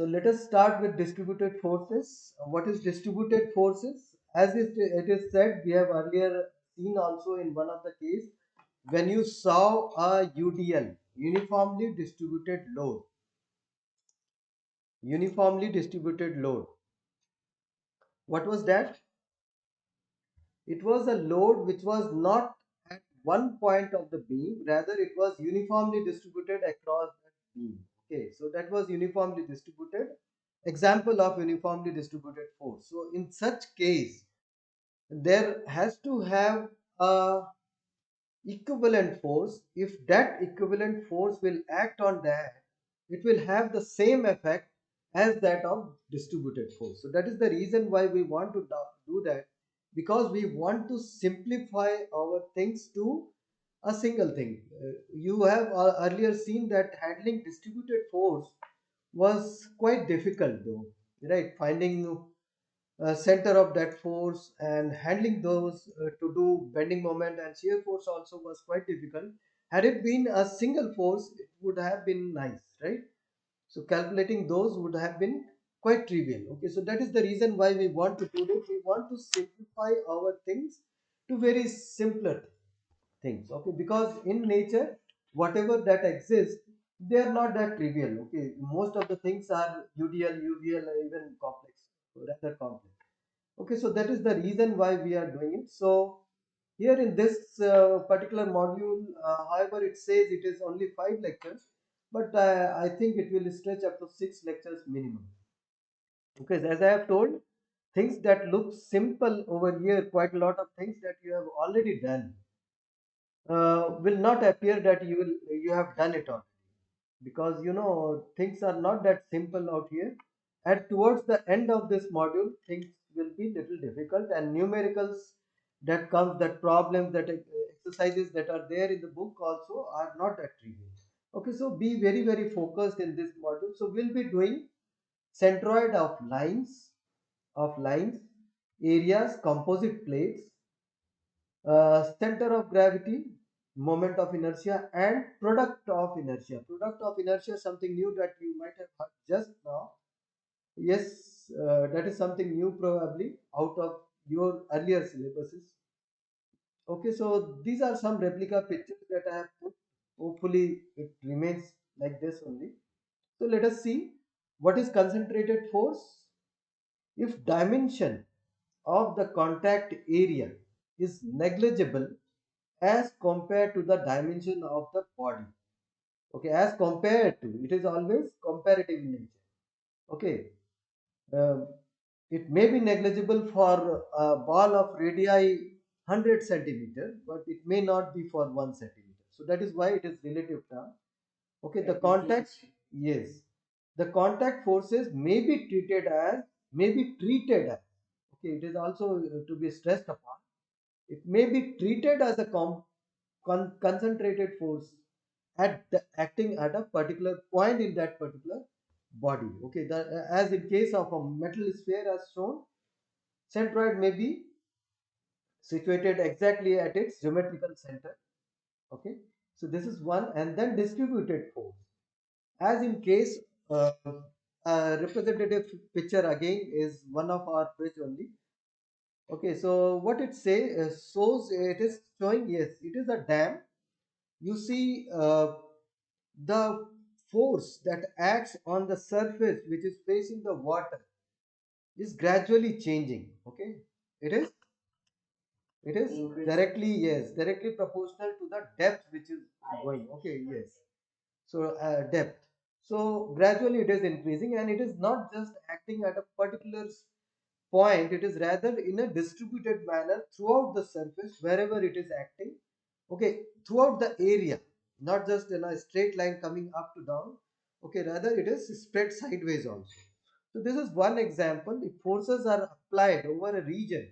So let us start with distributed forces. What is distributed forces? As it is said, we have earlier seen also in one of the case, when you saw a UDL, uniformly distributed load, uniformly distributed load. What was that? It was a load which was not at one point of the beam, rather it was uniformly distributed across the beam. Okay, so that was uniformly distributed. Example of uniformly distributed force. So in such case, there has to have a equivalent force. If that equivalent force will act on that, it will have the same effect as that of distributed force. So that is the reason why we want to do that, because we want to simplify our things to a single thing. You have earlier seen that handling distributed force was quite difficult though, right? Finding center of that force and handling those to do bending moment and shear force also was quite difficult. Had it been a single force, it would have been nice, right? So calculating those would have been quite trivial. Okay, so that is the reason why we want to do this. We want to simplify our things to very simpler things. Okay, because in nature, whatever that exists, they are not that trivial. Okay, most of the things are UDL, UVL, even complex, rather complex. Okay, so that is the reason why we are doing it. So here in this particular module, however, it says it is only 5 lectures, but I think it will stretch up to 6 lectures minimum. Okay, so as I have told, things that look simple over here, quite a lot of things that you have already done, will not appear that you have done it already, because things are not that simple out here. And towards the end of this module, things will be little difficult, and numericals that comes, that problems, that exercises that are there in the book also are not that trivial. Okay, so be very focused in this module. So we'll be doing centroid of lines, areas, composite plates, center of gravity, moment of inertia, and product of inertia. Product of inertia is something new that you might have heard just now. Yes, that is something new probably out of your earlier syllabuses. Okay, so these are some replica pictures that I have put. Hopefully it remains like this only. So let us see what is concentrated force. If dimension of the contact area is negligible as compared to the dimension of the body. Okay, as compared to, it is always comparative in nature. Okay, um, it may be negligible for a ball of radii 100 centimeter, but it may not be for 1 centimeter. So that is why it is relative term. Okay, the contact, yes, the contact forces may be treated as, okay, it is also to be stressed upon. It may be treated as a concentrated force acting at a particular point in that particular body. Okay, as in case of a metal sphere as shown, centroid may be situated exactly at its geometrical center. Okay, so this is one. And then distributed force, as in case, uh, representative picture again is one of our page only. Okay, so what it say shows, it is showing, yes, it is a dam. You see, the force that acts on the surface which is facing the water is gradually changing. Okay, it is directly, yes, directly proportional to the depth which is going. Okay, yes. So depth, so gradually it is increasing, and it is not just acting at a particular point, it is rather in a distributed manner throughout the surface wherever it is acting. Okay, throughout the area, not just in a straight line coming up to down. Okay, rather it is spread sideways also. So this is one example. If forces are applied over a region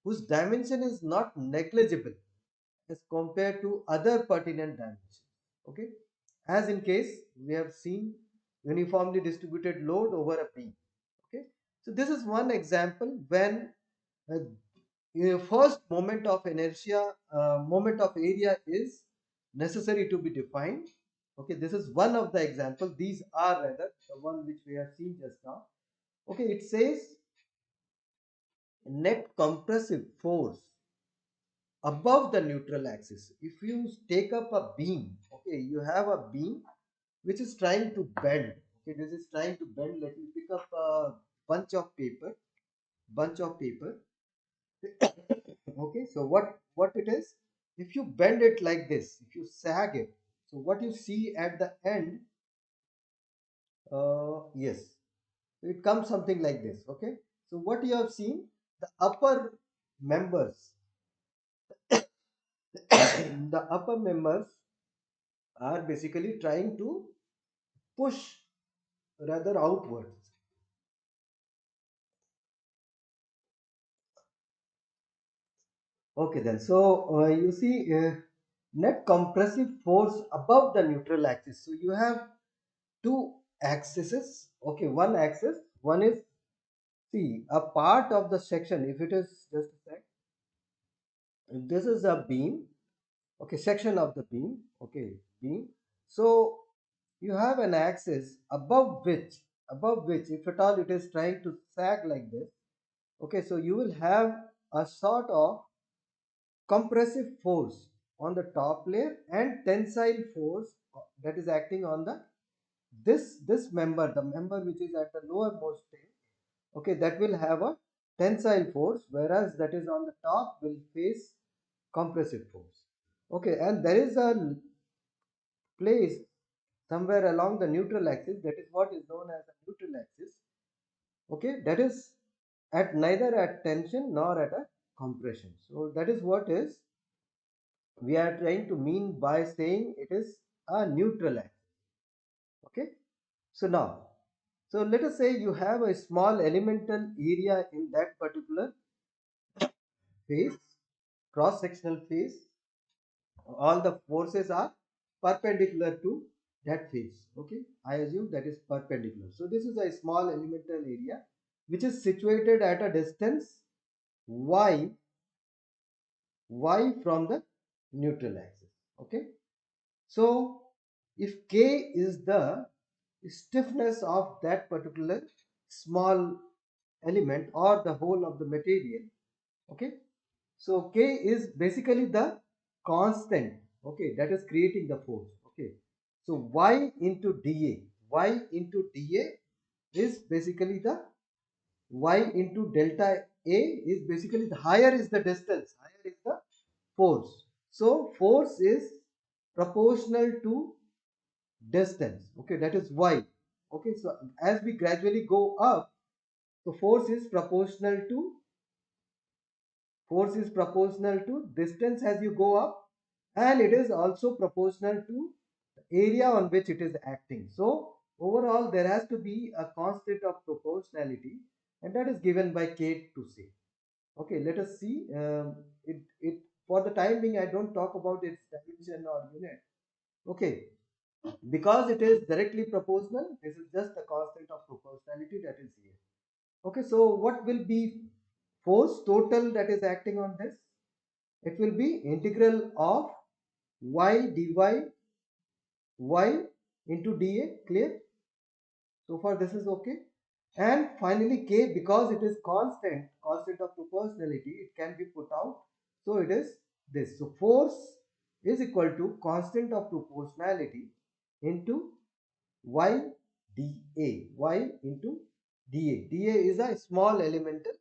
whose dimension is not negligible as compared to other pertinent dimensions. Okay, as in case we have seen uniformly distributed load over a beam. Okay, so this is one example when uh, first moment of inertia, moment of area is necessary to be defined. Okay, this is one of the example. These are rather the one which we have seen just now. Okay, it says net compressive force above the neutral axis. If you take up a beam, okay, you have a beam which is trying to bend. Okay, this is trying to bend. Let me pick up a bunch of paper, bunch of paper. Okay, so what it is? If you bend it like this, if you sag it, so what you see at the end, yes, so it comes something like this. Okay, so what you have seen, the upper members, the upper members are basically trying to push rather outwards. Okay, then so you see net compressive force above the neutral axis. So you have two axes. Okay, one axis, one is, see, a part of the section. If it is, just a sec, if this is a beam, okay, section of the beam, okay, beam, so you have an axis above which if at all it is trying to sag like this. Okay, so you will have a sort of compressive force on the top layer and tensile force that is acting on the this member, the member which is at the lowermost thing. Okay, that will have a tensile force, whereas that is on the top will face compressive force. Okay, and there is a place somewhere along the neutral axis, that is what is known as the neutral axis. Okay, that is at neither at tension nor at a compression. So that is what is we are trying to mean by saying it is a neutral axis. Okay, so now, so let us say you have a small elemental area in that particular face, cross sectional face. All the forces are perpendicular to that face. Okay, I assume that is perpendicular. So this is a small elemental area which is situated at a distance y from the neutral axis. Okay, so if k is the stiffness of that particular small element or the whole of the material. Okay, so k is basically the constant, okay, that is creating the force. Okay, so y into dA, y into dA is basically the y into delta A is basically the higher is the distance, higher is the force. So force is proportional to distance. Okay, that is y. Okay, so as we gradually go up, so force is proportional to distance as you go up, and it is also proportional to the area on which it is acting. So overall there has to be a constant of proportionality, and that is given by k to c. Okay, let us see. It for the time being I don't talk about its dimension or unit. Okay, because it is directly proportional, this is just the constant of proportionality that is here. Okay, so what will be force total that is acting on this? It will be integral of y dy y into dA. Clear? So far this is okay. And finally k, because it is constant of proportionality, it can be put out. So it is this. So force is equal to constant of proportionality into y dA, y into dA. dA is a small elemental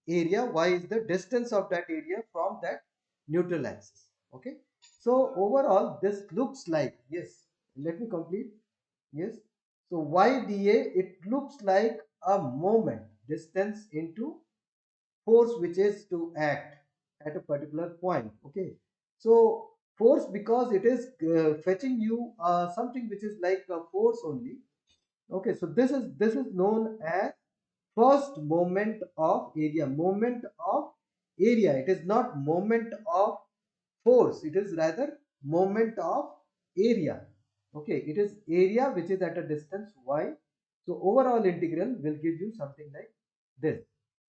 area, y is the distance of that area from that neutral axis. Okay, so overall this looks like, yes, let me complete. Yes, so y dA, it looks like a moment, distance into force which is to act at a particular point. Okay, so force, because it is fetching you something which is like a force only. Okay, so this is known as first moment of area. Moment of area, it is not moment of force, it is rather moment of area. Okay, it is area which is at a distance y. So overall integral will give you something like this.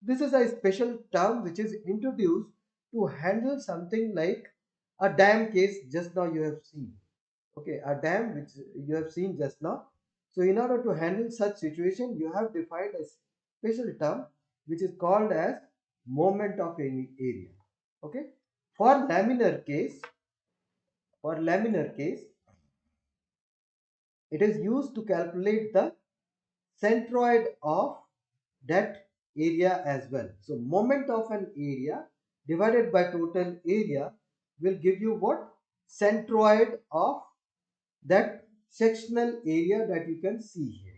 This is a special term which is introduced to handle something like a dam case just now you have seen. Okay, a dam which you have seen just now. So in order to handle such situation, you have defined a special term which is called as moment of any area. Okay, for laminar case, for laminar case, it is used to calculate the centroid of that area as well. So moment of an area divided by total area will give you what? Centroid of that sectional area that you can see here.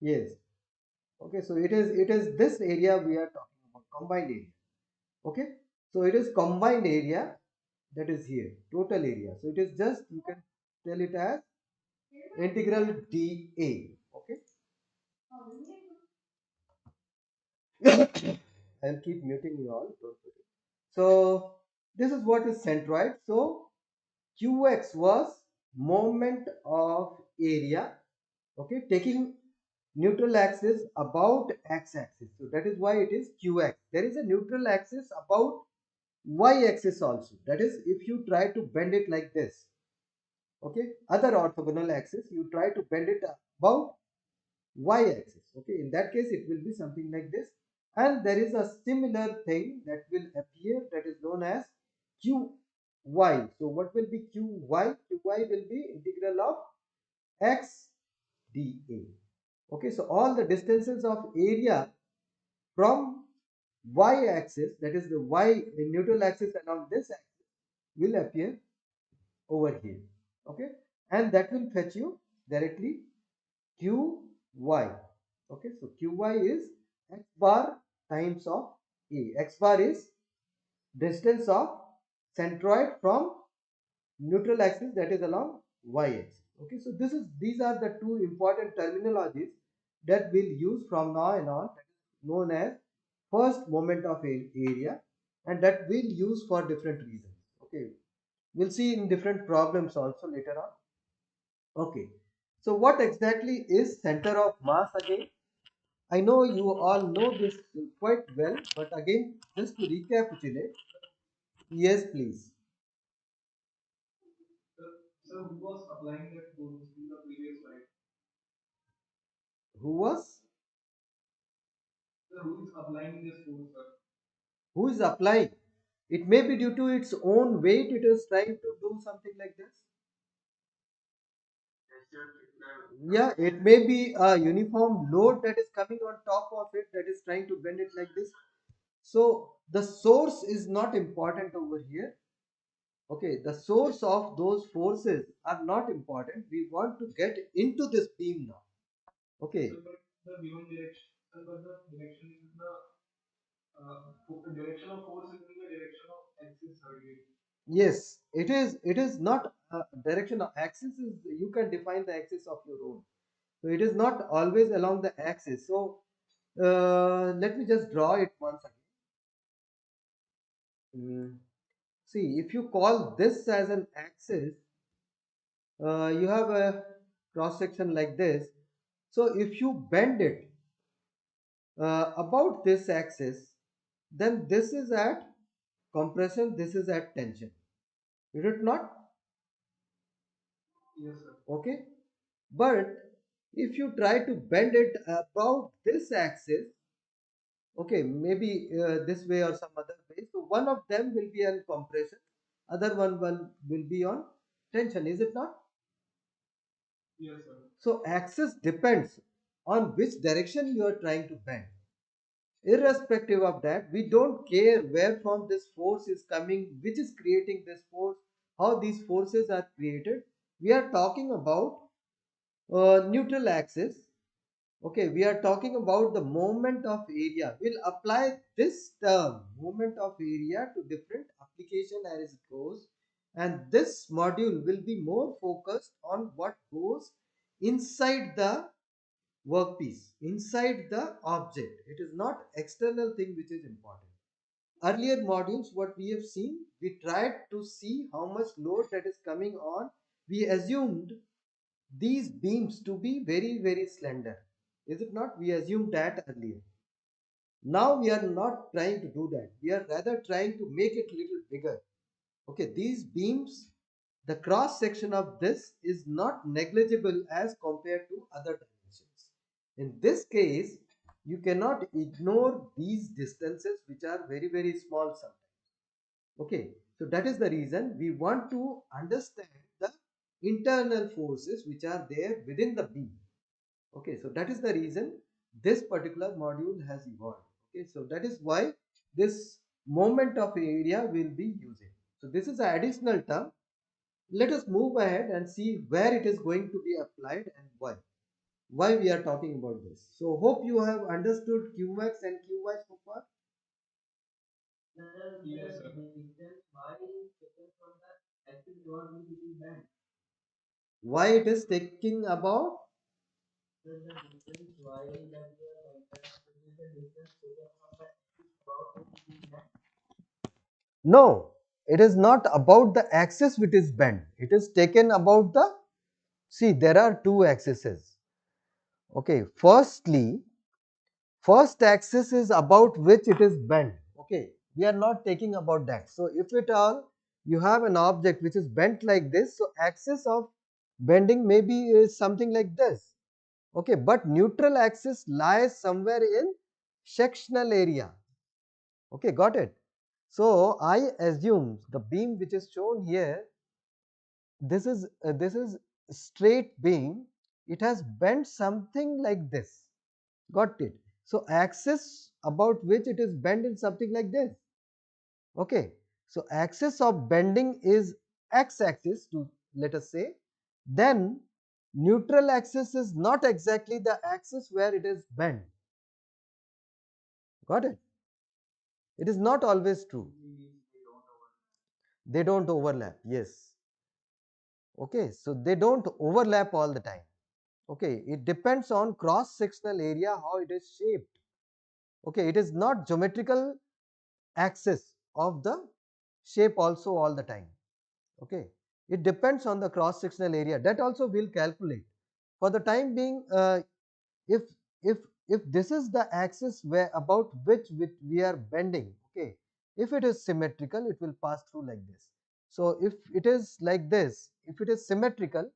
Yes. Okay, so it is this area we are talking about, combined area. Okay, so it is combined area that is here, total area. So it is just, you can tell it as integral dA. Okay. I'll keep muting you all. Don't worry. So this is what is centroid. So Qx was moment of area. Okay, taking neutral axis about x-axis. So that is why it is Qx. There is a neutral axis about y-axis also. That is, if you try to bend it like this, okay, other orthogonal axis, you try to bend it about y-axis. Okay, in that case, it will be something like this. And there is a similar thing that will appear, that is known as Qy. So what will be Qy? Qy will be integral of x dA. Okay, so all the distances of area from y-axis, that is the y neutral axis along this axis, will appear over here. Okay, and that will fetch you directly Qy. Okay, so Qy is x bar times of A. X bar is distance of centroid from neutral axis, that is along y-axis. Okay, so these are the two important terminologies that we'll use from now on, that is known as first moment of area, and that we'll use for different reasons. Okay, we'll see in different problems also later on. Okay, so what exactly is center of mass again? I know you all know this quite well, but again, just to recapitulate. Yes, please. Who was? Who is applying? It may be due to its own weight, it is trying to do something like this. Yeah, it may be a uniform load that is coming on top of it, that is trying to bend it like this. So the source is not important over here. Okay, the source of those forces are not important. We want to get into this beam now. Okay. Yes, it is. It is not direction of axis. Is you can define the axis of your own. So it is not always along the axis. So let me just draw it once again. See, if you call this as an axis, you have a cross section like this. So if you bend it about this axis, then this is at compression, this is at tension. Is it not? Okay. But if you try to bend it about this axis, okay, maybe this way or some other way, so one of them will be on compression, other one will be on tension, is it not? So axis depends on which direction you are trying to bend. Irrespective of that, we don't care where from this force is coming, which is creating this force, how these forces are created. We are talking about neutral axis. Okay, we are talking about the moment of area. We'll apply this term, moment of area, to different application as it goes. And this module will be more focused on what goes inside the workpiece, inside the object. It is not external thing which is important. Earlier modules, what we have seen, we tried to see how much load that is coming on. We assumed these beams to be very, very slender. Is it not? We assumed that earlier. Now we are not trying to do that. We are rather trying to make it little bigger. Okay, these beams the cross section of this is not negligible as compared to other dimensions. In this case, you cannot ignore these distances which are very, very small sometimes. Okay, so that is the reason we want to understand the internal forces which are there within the beam. Okay, so that is the reason this particular module has evolved. Okay, so that is why this moment of area will be using. So this is an additional term. Let us move ahead and see where it is going to be applied and why we are talking about this. So hope you have understood Qmax and Qy so far. Yes, sir. Why it is taking about? No, it is not about the axis which is bent. It is taken about the, see, there are two axes. Okay, first axis is about which it is bent. Okay, we are not taking about that. So if at all you have an object which is bent like this, so axis of bending maybe is something like this. Okay, but neutral axis lies somewhere in sectional area. Okay, got it. So I assume the beam which is shown here, this is straight beam. It has bent something like this. Got it. So axis about which it is bent in something like this. Okay. So axis of bending is x axis, to let us say. Then neutral axis is not exactly the axis where it is bent. Got it. It is not always true. They don't overlap. Yes. Okay. So they don't overlap all the time. Okay. It depends on cross sectional area how it is shaped. Okay. It is not geometrical axis of the shape also all the time. Okay. It depends on the cross sectional area, that also we'll calculate. For the time being, if if if this is the axis where about which we are bending, okay, if it is symmetrical, it will pass through like this. So if it is like this, if it is symmetrical,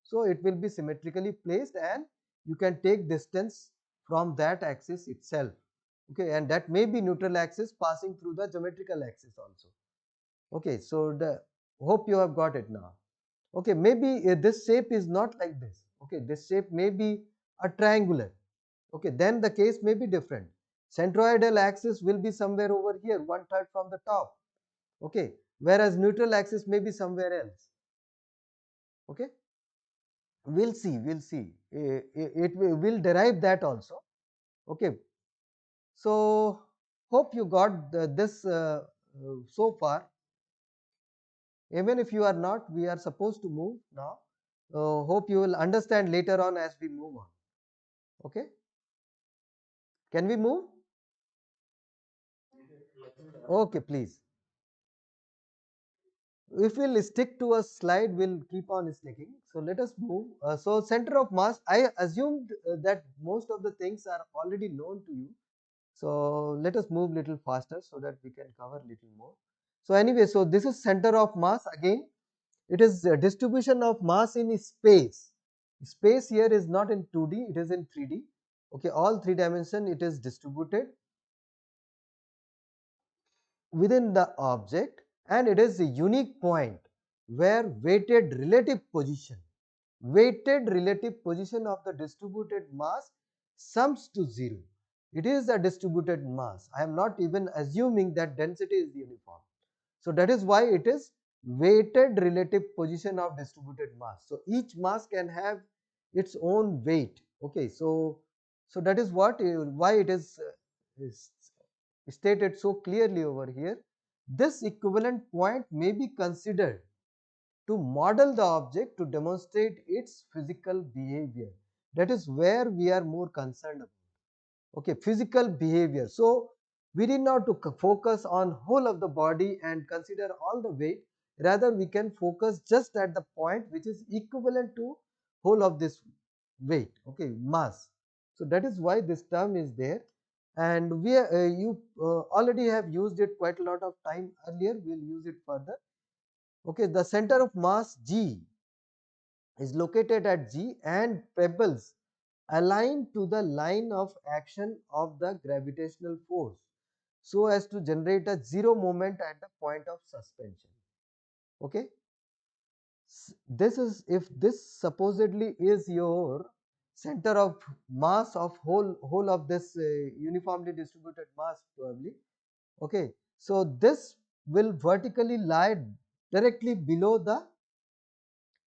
so it will be symmetrically placed and you can take distance from that axis itself. Okay, and that may be neutral axis passing through the geometrical axis also. Okay, so the hope you have got it now. Okay, maybe this shape is not like this. Okay, this shape may be a triangular. Okay, then the case may be different. Centroidal axis will be somewhere over here, 1/3 from the top. Okay, whereas neutral axis may be somewhere else. Okay, we'll see, we'll see. Will derive that also. Okay, so hope you got this so far. Even if you are not, we are supposed to move now. Hope you will understand later on as we move on. Okay, can we move? Okay, please. If we'll stick to a slide, we'll keep on sticking. So let us move. So center of mass, I assumed that most of the things are already known to you. So let us move little faster so that we can cover little more. So anyway, so this is center of mass again. It is distribution of mass in space. Space here is not in 2D, it is in 3D. Okay, all 3 dimension it is distributed within the object, and it is a unique point where weighted relative position of the distributed mass sums to 0. It is a distributed mass. I am not even assuming that density is uniform. So that is why it is weighted relative position of distributed mass. So each mass can have its own weight. Okay, so that is what why it is stated so clearly over here. This equivalent point may be considered to model the object to demonstrate its physical behavior. That is where we are more concerned about. Okay, physical behavior. So we need not to focus on whole of the body and consider all the weight. Rather, we can focus just at the point which is equivalent to whole of this weight. Okay, mass. So that is why this term is there, and you already have used it quite a lot of time earlier. We'll use it further. Okay, the center of mass G is located at G and pebbles aligned to the line of action of the gravitational force so as to generate a zero moment at the point of suspension. Okay, this is, if this supposedly is your center of mass of whole of this uniformly distributed mass probably. Okay, so this will vertically lie directly below the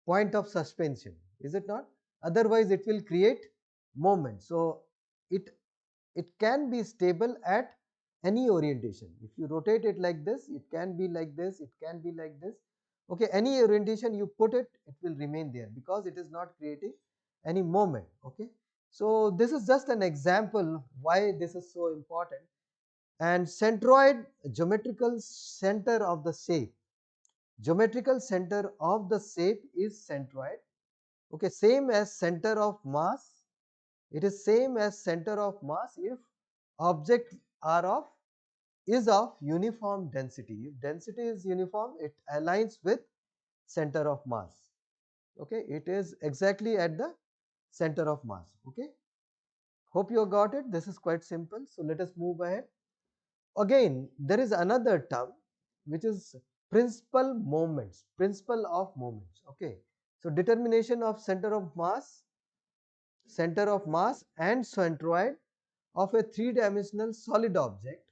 point of suspension, is it not? Otherwise it will create moment. So it can be stable at any orientation. If you rotate it like this, it can be like this, it can be like this. Okay, any orientation you put it, it will remain there because it is not creating any moment. Okay, so this is just an example why this is so important. And centroid, geometrical center of the shape, geometrical center of the shape is centroid. Okay, same as center of mass, it is same as center of mass if object are of is of uniform density. If density is uniform, it aligns with center of mass. Okay, it is exactly at the center of mass. Okay, hope you got it. This is quite simple. So let us move ahead. Again, there is another term which is principal moments, principle of moments. Okay, so determination of center of mass and centroid of a three-dimensional solid object,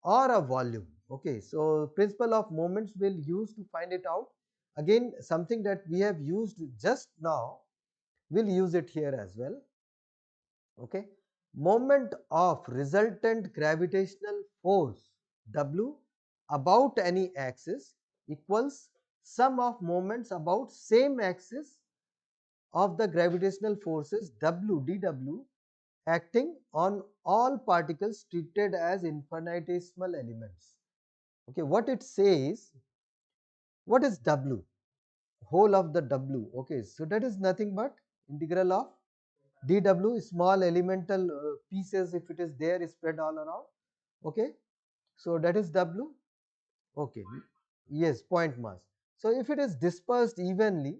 or a volume. Okay, so principle of moments will use to find it out. Again, something that we have used just now, we'll use it here as well. Okay, moment of resultant gravitational force W about any axis equals sum of moments about same axis of the gravitational forces W dW acting on all particles treated as infinitesimal elements. Okay, what it says, what is W? Whole of the W. Okay, so that is nothing but integral of dW, small elemental pieces, if it is there, is spread all around. Okay, so that is W. Okay, yes, point mass. So if it is dispersed evenly,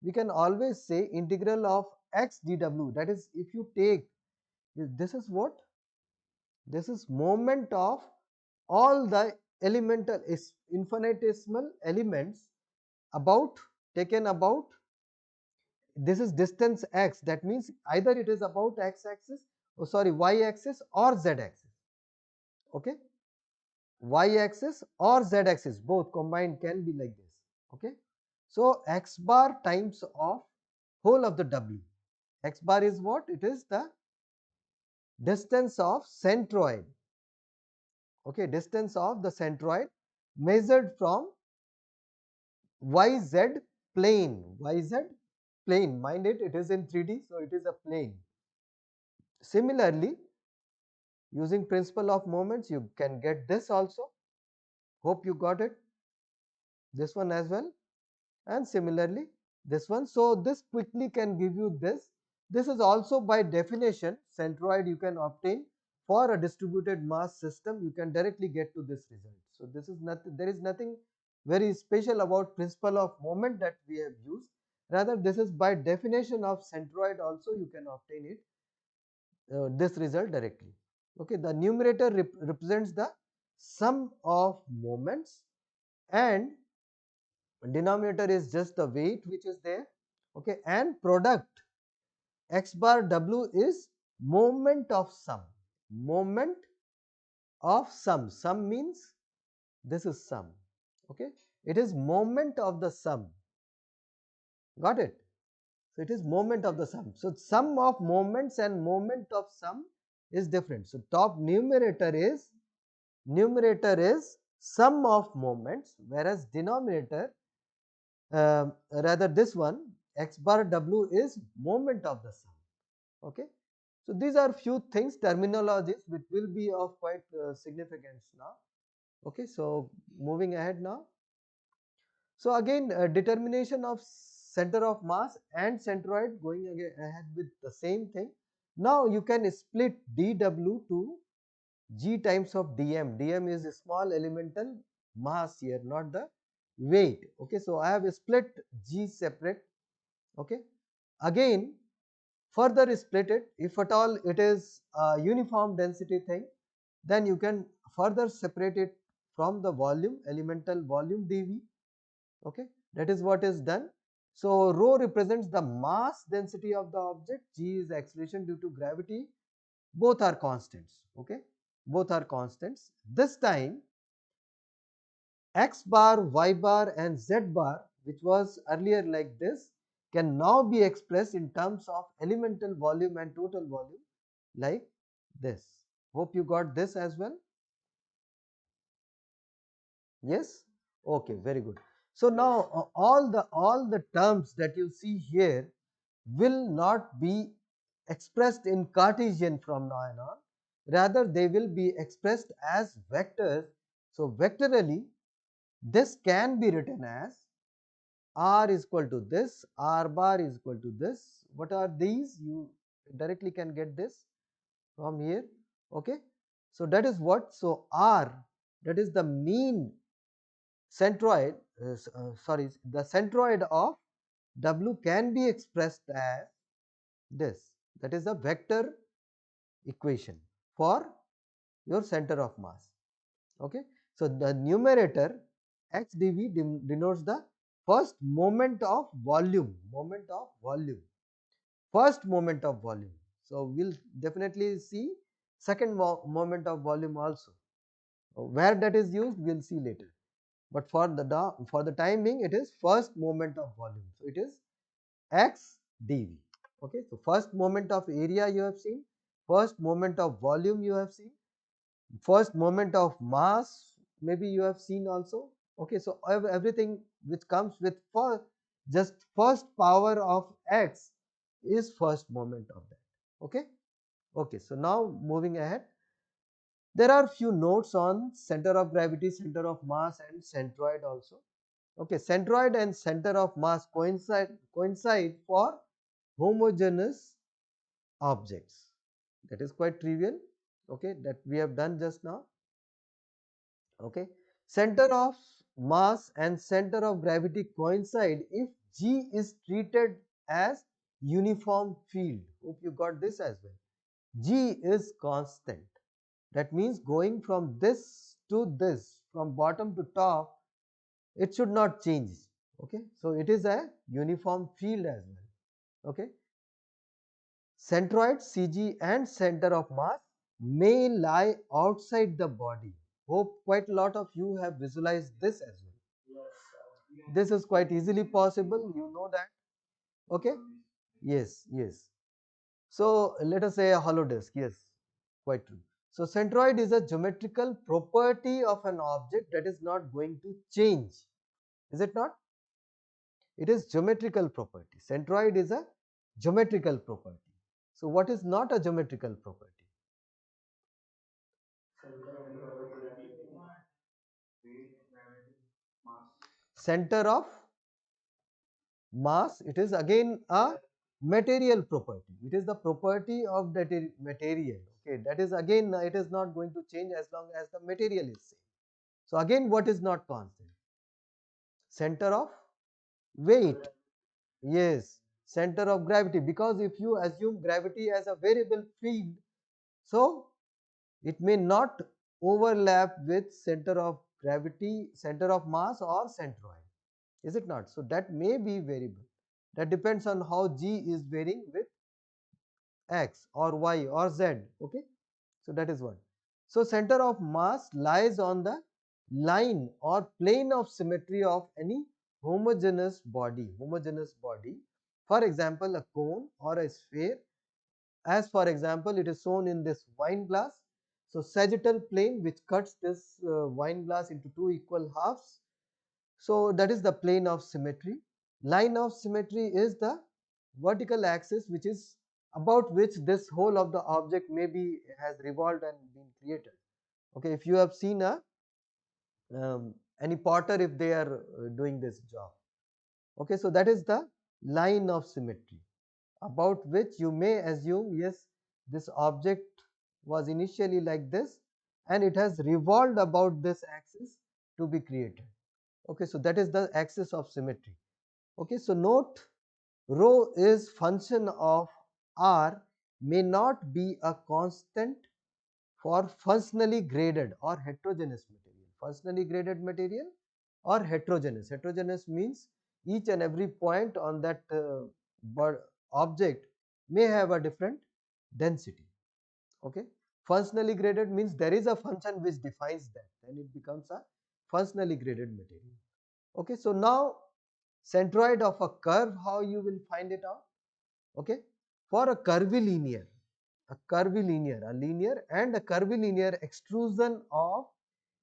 we can always say integral of x dW. That is, if you take this is what? This is moment of all the elemental infinitesimal elements about taken about, this is distance x, that means either it is about x axis, oh sorry, y axis or z axis. Okay, y axis or z axis, both combined can be like this. Okay, so x bar times of whole of the W. X bar is what? It is the distance of centroid. Okay, distance of the centroid measured from YZ plane. YZ plane, mind it, it is in 3D, so it is a plane. Similarly, using principle of moments, you can get this also. Hope you got it. This one as well, and similarly this one. So this quickly can give you this. This is also by definition centroid you can obtain for a distributed mass system. You can directly get to this result. So this is nothing. There is nothing very special about principle of moment that we have used. Rather, this is by definition of centroid also you can obtain it. This result directly. Okay, the numerator represents the sum of moments and denominator is just the weight which is there. Okay, and product x bar W is moment of sum. Moment of sum. Sum means this is sum. Okay, it is moment of the sum. Got it? So it is moment of the sum. So sum of moments and moment of sum is different. So top numerator is sum of moments, whereas denominator rather this one x bar W is moment of the sum. Okay, so these are few things, terminologies which will be of quite significance now. Okay, so moving ahead now. So again, determination of center of mass and centroid, going ahead with the same thing. Now you can split dW to G times of dm. Dm is a small elemental mass here, not the weight. Okay, so I have split G separate. Okay, again further split it. If at all it is a uniform density thing, then you can further separate it from the volume, elemental volume dV. Okay, that is what is done. So rho represents the mass density of the object, G is acceleration due to gravity, both are constants. Okay, both are constants. This time x bar, y bar and z bar, which was earlier like this, can now be expressed in terms of elemental volume and total volume like this. Hope you got this as well. Yes, okay, very good. So now all the terms that you see here will not be expressed in Cartesian from now on, rather they will be expressed as vectors. So vectorally this can be written as r is equal to this, r bar is equal to this. What are these? You directly can get this from here. Okay, so that is what. So r, that is the mean centroid, sorry, the centroid of W can be expressed as this. That is a vector equation for your center of mass. Okay, so the numerator x dV denotes the first moment of volume, first moment of volume. So we'll definitely see second moment of volume also. Where that is used, we'll see later. But for the time being, it is first moment of volume. So it is x dV. Okay, so first moment of area you have seen, first moment of volume you have seen, first moment of mass maybe you have seen also. Okay, so everything which comes with just first power of x is first moment of that. Okay, okay, so now moving ahead, there are few notes on center of gravity, center of mass and centroid also. Okay, centroid and center of mass coincide for homogeneous objects. That is quite trivial. Okay, that we have done just now. Okay, center of mass and center of gravity coincide if G is treated as uniform field. Hope you got this as well. G is constant. That means going from this to this, from bottom to top, it should not change. Okay, so it is a uniform field as well. Okay, centroid, CG and center of mass may lie outside the body. Hope quite a lot of you have visualized this as well. This is quite easily possible, you know that. Okay, yes, yes. So let us say a hollow disk. Yes, quite true. So centroid is a geometrical property of an object that is not going to change. Is it not? It is geometrical property. Centroid is a geometrical property. So what is not a geometrical property? Center of mass, it is again a material property. It is the property of that material. Okay, that is again it is not going to change as long as the material is same. So again, what is not constant? Center of weight. Yes, center of gravity, because if you assume gravity as a variable field, so it may not overlap with center of gravity, center of mass or centroid. Is it not? So that may be variable. That depends on how G is varying with X or Y or Z. Okay, so that is one. So center of mass lies on the line or plane of symmetry of any homogeneous body. For example, a cone or a sphere. As for example, it is shown in this wine glass. So sagittal plane which cuts this wine glass into two equal halves. So that is the plane of symmetry. Line of symmetry is the vertical axis which is about which this whole of the object maybe has revolved and been created. Okay, if you have seen a any potter, if they are doing this job. Okay, so that is the line of symmetry about which you may assume, yes, this object was initially like this and it has revolved about this axis to be created. Okay, so that is the axis of symmetry. Okay, so note rho is function of R may not be a constant for functionally graded or heterogeneous material. Functionally graded material or heterogeneous. Heterogeneous means each and every point on that object may have a different density. Okay, functionally graded means there is a function which defines that, then it becomes a functionally graded material. Okay, so now centroid of a curve, how you will find it out? Okay, for a curvilinear, a linear and a curvilinear extrusion of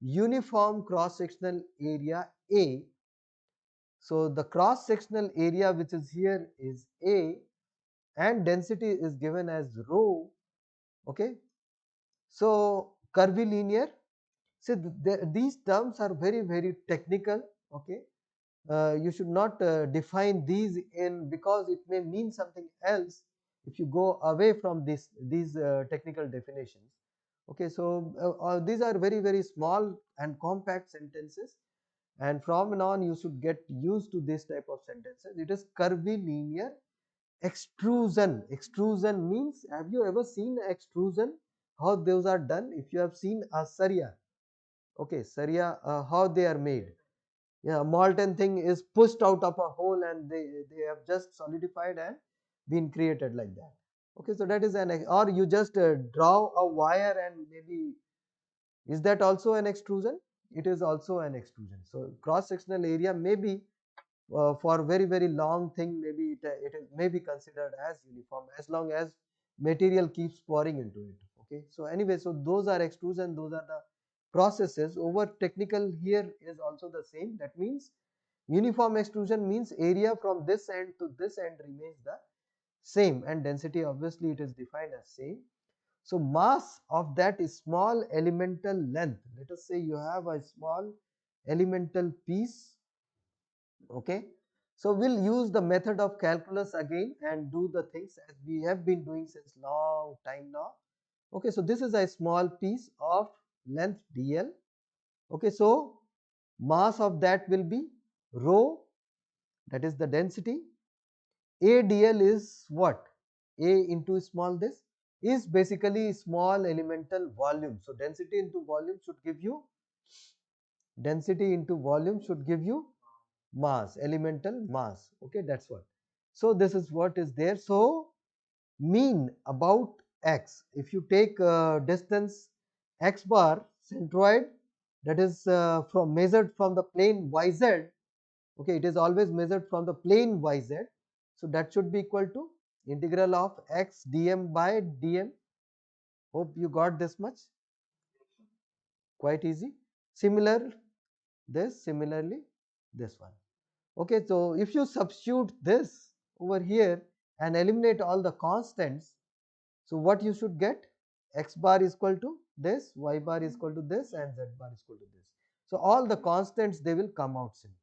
uniform cross sectional area A. So the cross sectional area which is here is A and density is given as rho. Okay, so curvilinear. See, these terms are very, very technical. Okay, you should not define these in, because it may mean something else if you go away from these technical definitions. Okay, so these are very, very small and compact sentences, and from now on you should get used to this type of sentences. It is curvilinear extrusion. Extrusion means, have you ever seen extrusion, how those are done? If you have seen a saria, okay, saria, how they are made. Yeah, molten thing is pushed out of a hole and they have just solidified and been created like that. Okay, so that is or you just draw a wire and maybe, is that also an extrusion? It is also an extrusion. So cross sectional area may be for very, very long thing, maybe it may be considered as uniform as long as material keeps pouring into it. Okay, so anyway, so those are extrusion, those are the processes. Over technical here is also the same. That means uniform extrusion means area from this end to this end remains the same, and density obviously it is defined as same. So mass of that is small elemental length. Let us say you have a small elemental piece. Okay, so we'll use the method of calculus again and do the things as we have been doing since long time now. Okay, so this is a small piece of length dl. Okay, so mass of that will be rho, that is the density. A dl is what? A into small this is basically small elemental volume. So density into volume should give you, density into volume should give you mass, elemental mass. Okay, that's what. So this is what is there. So mean about x, if you take distance x bar centroid, that is from measured from the plane yz. Okay, it is always measured from the plane yz. So that should be equal to integral of x dm by dm. Hope you got this much. Quite easy. Similar this, similarly this one. Okay, so if you substitute this over here and eliminate all the constants, so what you should get? X bar is equal to this, y bar is equal to this, and z bar is equal to this. So all the constants, they will come out simply.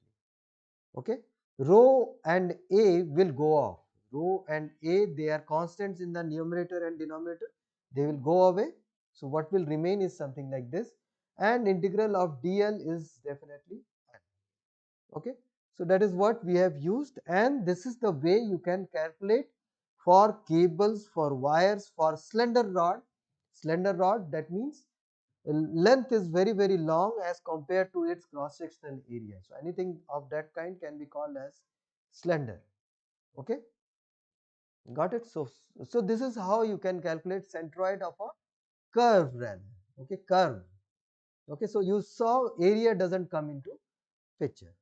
Okay, rho and a will go off. Rho and a, they are constants in the numerator and denominator, they will go away. So what will remain is something like this, and integral of dl is definitely n. Okay, so that is what we have used, and this is the way you can calculate for cables, for wires, for slender rod. Slender rod, that means length is very, very long as compared to its cross sectional area. So anything of that kind can be called as slender. Okay, got it? So this is how you can calculate centroid of a curve rather. Okay, curve. Okay, so you saw area doesn't come into picture.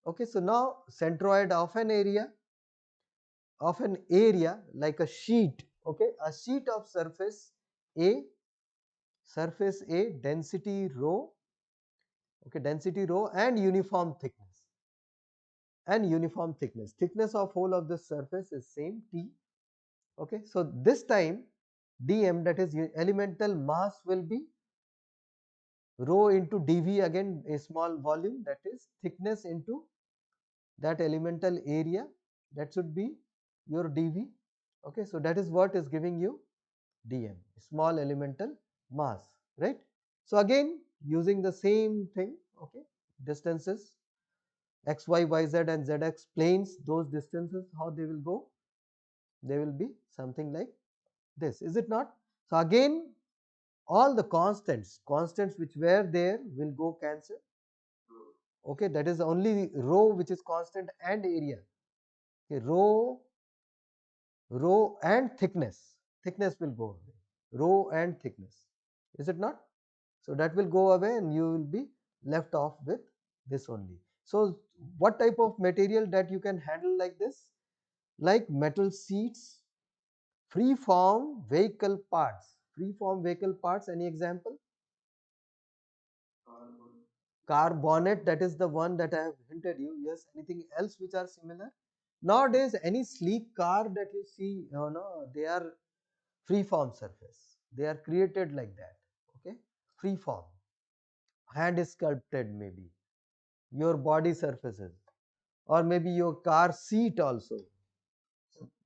Okay, so now centroid of an area like a sheet. Okay, a sheet of surface A, density rho. Okay, density rho and uniform thickness. Thickness of whole of the surface is same T. Okay, so this time dm, that is elemental mass, will be rho into dv, again a small volume, that is thickness into that elemental area, that should be your dv. Okay, so that is what is giving you dm, small elemental mass, right? So again using the same thing. Okay, distances, x, y, y, z and zx planes, those distances, how they will go? They will be something like this, is it not? So again, all the constants which were there will go cancel. Okay, that is only rho which is constant and area. Okay, rho and thickness will go away, rho and thickness, is it not? So that will go away and you will be left off with this only. So what type of material that you can handle like this? Like metal sheets, free form vehicle parts. Free form vehicle parts, any example? Car bonnet, that is the one that I have hinted you. Yes, anything else which are similar? Nowadays, any sleek car that you see, they are free form surface. They are created like that. Okay, free form, hand sculpted maybe, your body surfaces, or maybe your car seat also,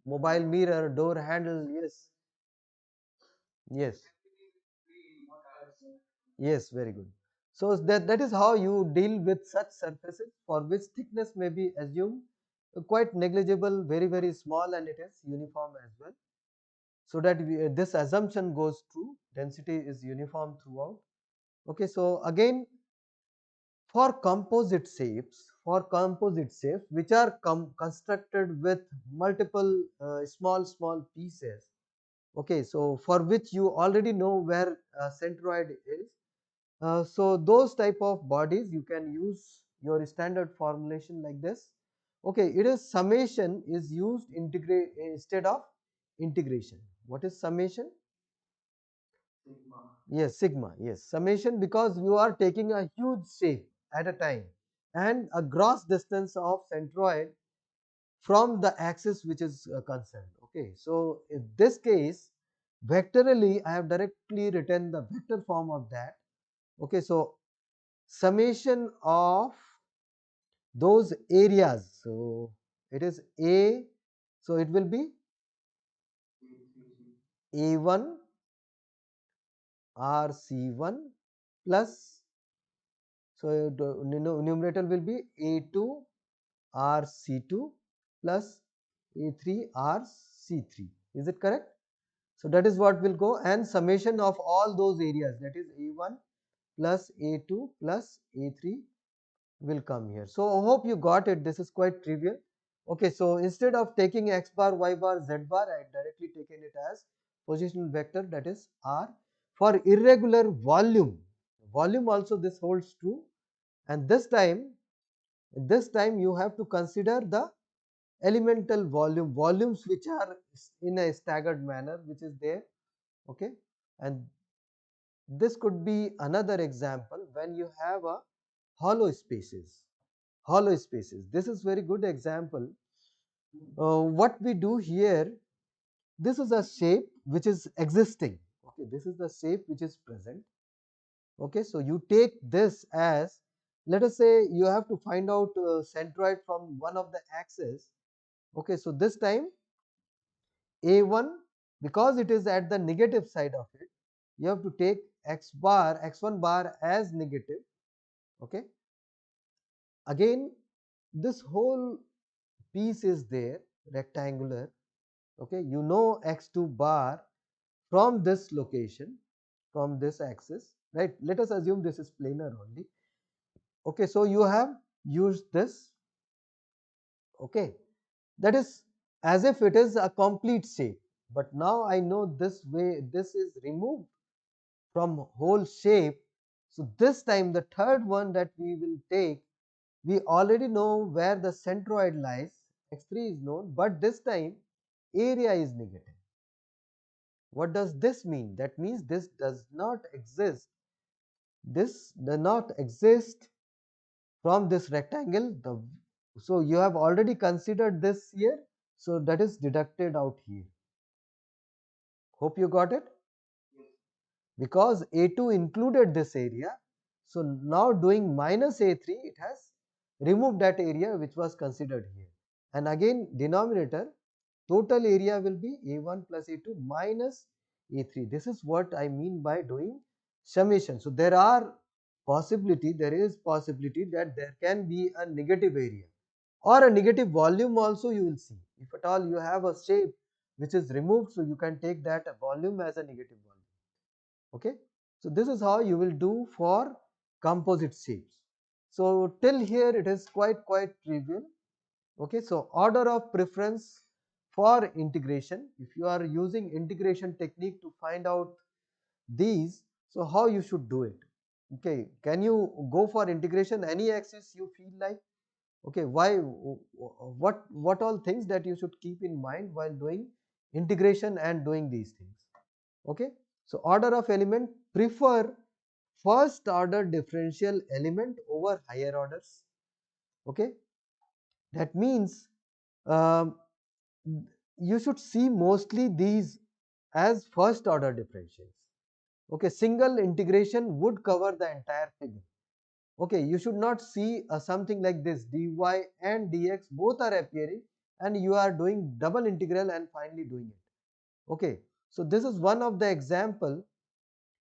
mobile mirror, door handle. Yes, yes, yes, very good. So that is how you deal with such surfaces for which thickness may be assumed quite negligible, very small, and it is uniform as well. So that this assumption goes true, density is uniform throughout. Okay, so again, for composite shapes which are constructed with multiple small pieces. Okay, so for which you already know where centroid is. So those type of bodies you can use your standard formulation like this. Okay, it is summation is used integrate instead of integration. What is summation? Yes, sigma. Yes, summation, because you are taking a huge shape at a time and a gross distance of centroid from the axis which is concerned. Okay, so in this case, vectorially I have directly written the vector form of that. Okay, so summation of those areas. So it is A, so it will be A1 RC1 plus, so the numerator will be A2 RC2 plus A3 RC3. Is it correct? So that is what will go, and summation of all those areas, that is A1 plus A2 plus A3 will come here. So I hope you got it. This is quite trivial. Okay, so instead of taking x bar, y bar, z bar, I directly taken it as positional vector, that is R. For irregular volume also this holds true, and this time you have to consider the elemental volumes which are in a staggered manner, which is there. Okay, and this could be another example when you have a hollow spaces. Hollow spaces, this is very good example. What we do here, this is a shape which is existing. Okay, this is the shape which is present. Okay, so you take this as, let us say you have to find out centroid from one of the axes. Okay, so this time A1, because it is at the negative side of it, you have to take x1 bar as negative. Okay, again this whole piece is there, rectangular. Okay, you know x2 bar from this location, from this axis, right? Let us assume this is planar only. Okay, so you have used this. Okay, that is as if it is a complete shape, but now I know this way, this is removed from whole shape. So this time the third one that we will take, we already know where the centroid lies, x3 is known, but this time area is negative. What does this mean? That means this does not exist. This does not exist from this rectangle. So you have already considered this here. So that is deducted out here. Hope you got it. Because A2 included this area. So now doing minus A3, it has removed that area which was considered here. And again denominator, total area will be A1 plus A2 minus A3. This is what I mean by doing summation. So there are possibility, there is possibility that there can be a negative area or a negative volume also you will see. If at all you have a shape which is removed, so you can take that volume as a negative volume. Okay. So this is how you will do for composite shapes. So till here it is quite trivial. Okay. So order of preference for integration, if you are using integration technique to find out these, so how you should do it. Okay, can you go for integration any axis you feel like? Okay, why, what all things that you should keep in mind while doing integration and doing these things. Okay, so order of element, prefer first order differential element over higher orders. Okay, that means um, you should see mostly these as first order differentials. Okay, single integration would cover the entire figure. Okay, you should not see something like this, dy and dx both are appearing and you are doing double integral and finally doing it. Okay, so this is one of the example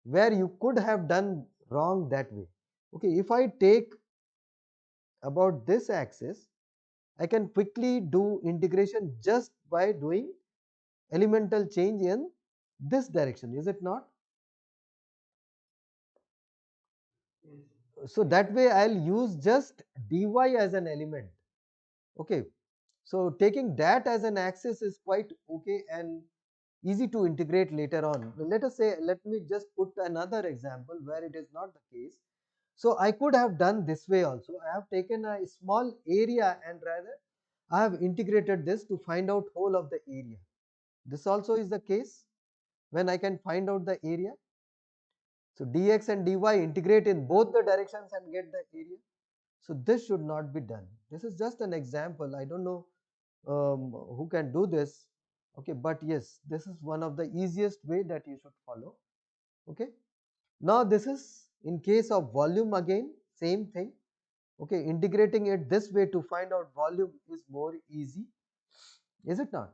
where you could have done wrong that way. Okay, if I take about this axis, I can quickly do integration just by doing elemental change in this direction, is it not? So that way I'll use just dy as an element. Okay, so taking that as an axis is quite okay and easy to integrate later on. Let us say, let me just put another example where it is not the case. So I could have done this way also. I have taken a small area and rather I have integrated this to find out whole of the area. This also is the case when I can find out the area. So dx and dy integrate in both the directions and get the area. So this should not be done. This is just an example. I don't know who can do this. Okay, but yes, this is one of the easiest way that you should follow. Okay. Now this is in case of volume, again same thing. Okay, integrating it this way to find out volume is more easy, is it not?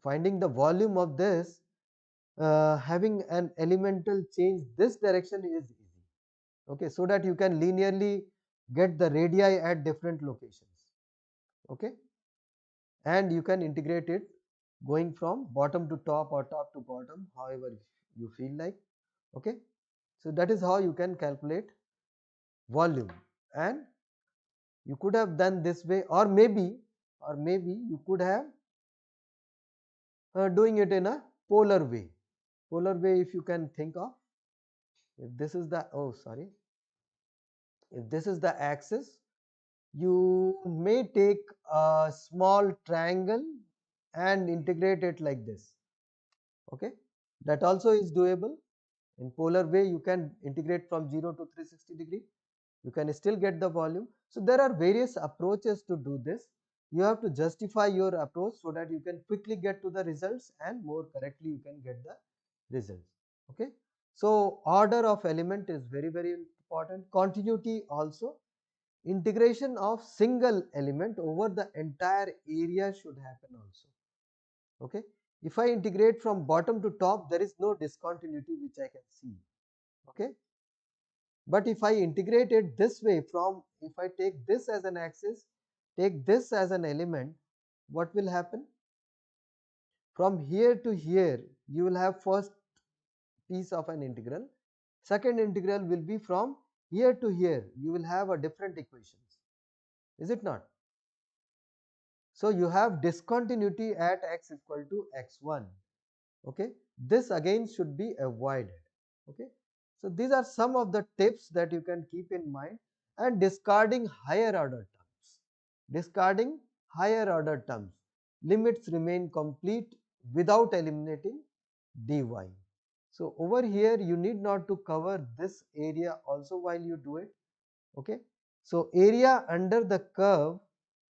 Finding the volume of this, having an elemental change this direction is easy. Okay, so that you can linearly get the radii at different locations. Okay, and you can integrate it going from bottom to top or top to bottom, however you feel like. Okay, so that is how you can calculate volume, and you could have done this way, or maybe you could have doing it in a polar way. Polar way, if you can think of, if this is the, oh sorry, if this is the axis, you may take a small triangle and integrate it like this. Okay, that also is doable. In polar way you can integrate from 0 to 360 degree, you can still get the volume. So there are various approaches to do this. You have to justify your approach so that you can quickly get to the results and more correctly you can get the results. Okay, so order of element is very important. Continuity also, integration of single element over the entire area should happen also. Okay, if I integrate from bottom to top, there is no discontinuity which I can see. Okay, but if I integrate it this way, from, if I take this as an axis, take this as an element, what will happen? From here to here you will have first piece of an integral, second integral will be from here to here, you will have a different equations, is it not? So you have discontinuity at x equal to x1. Okay, this again should be avoided. Okay, so these are some of the tips that you can keep in mind. And discarding higher order terms, discarding higher order terms, limits remain complete without eliminating dy. So over here you need not to cover this area also while you do it. Okay, so area under the curve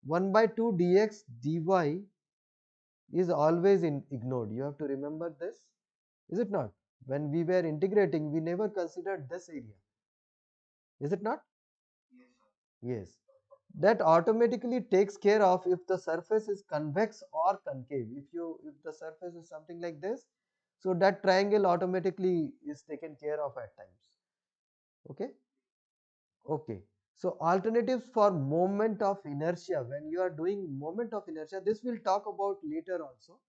1 by 2 dx dy is always ignored. You have to remember this, is it not? When we were integrating, we never considered this area, is it not? Yes. That automatically takes care of if the surface is convex or concave. If the surface is something like this, so that triangle automatically is taken care of at times. Okay. Okay. So alternatives for moment of inertia, when you are doing moment of inertia, this we'll talk about later also,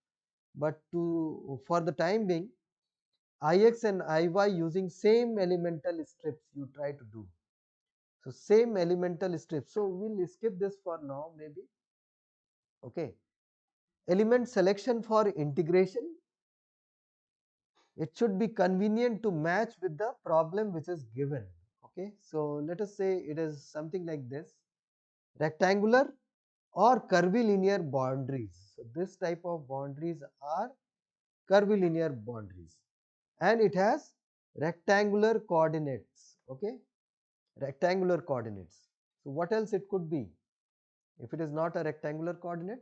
but to for the time being, Ix and Iy using same elemental strips you try to do. So same elemental strips. So we'll skip this for now maybe. Okay. Element selection for integration. It should be convenient to match with the problem which is given. Okay. So let us say it is something like this: rectangular or curvilinear boundaries. So this type of boundaries are curvilinear boundaries, and it has rectangular coordinates. Okay. Rectangular coordinates. So what else it could be? If it is not a rectangular coordinate,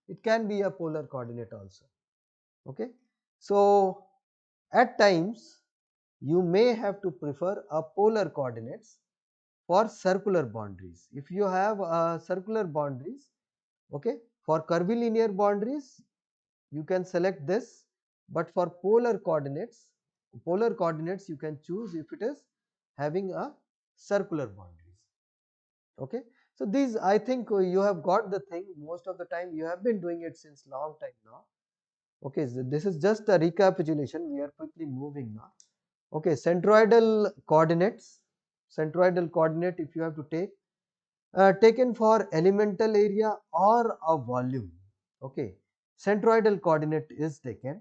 it can be a polar coordinate also. Okay. So at times you may have to prefer a polar coordinates for circular boundaries. If you have circular boundaries, okay, for curvilinear boundaries you can select this, but for polar coordinates you can choose if it is having a circular boundaries. Okay. So these, I think you have got the thing. Most of the time you have been doing it since long time now. Okay, so this is just a recapitulation. We are quickly moving now. Okay, centroidal coordinates. Centroidal coordinate, if you have to take, taken for elemental area or a volume. Okay, centroidal coordinate is taken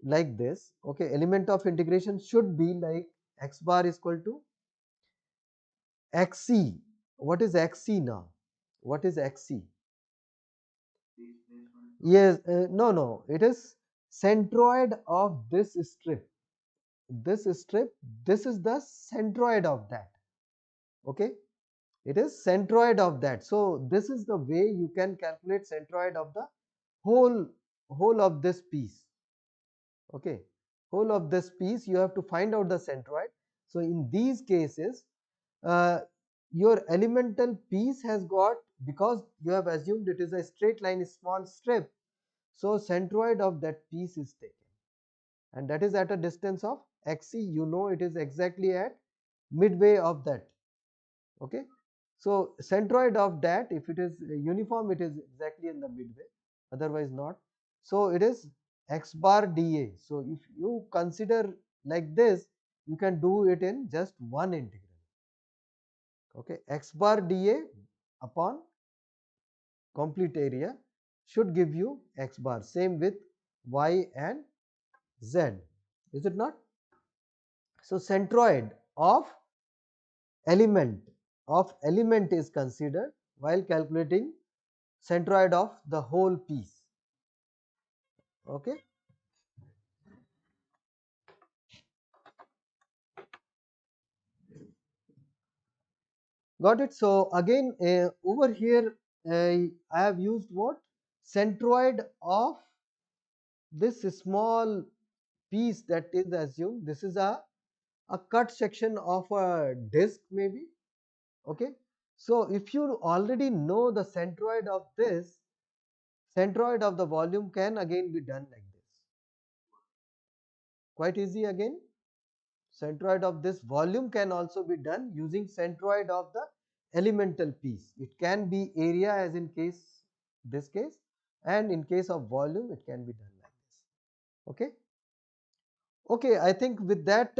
like this. Okay, element of integration should be like x bar is equal to xc. What is xc now? What is xc? Yes, no, no, it is centroid of this strip. This strip, this is the centroid of that. Okay, it is centroid of that. So this is the way you can calculate centroid of the whole whole of this piece. Okay, whole of this piece you have to find out the centroid. So in these cases, uh, your elemental piece has got, because you have assumed it is a straight line small strip, so centroid of that piece is taken, and that is at a distance of xc. You know it is exactly at midway of that. Okay. So centroid of that, if it is uniform, it is exactly in the midway, otherwise not. So it is x bar dA. So if you consider like this, you can do it in just one integral. Okay, x bar dA upon complete area should give you x bar. Same with y and z, is it not? So centroid of element is considered while calculating centroid of the whole piece. Okay, got it. So again, over here I have used what? Centroid of this small piece that is assumed. This is a cut section of a disc maybe. Okay, so if you already know the centroid of this, centroid of the volume can again be done like this. Quite easy again. Centroid of this volume can also be done using centroid of the elemental piece. It can be area as in this case, and in case of volume it can be done like this. Okay. Okay, I think with that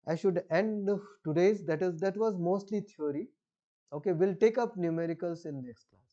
I should end today's, that was mostly theory. Okay, we'll take up numericals in next class.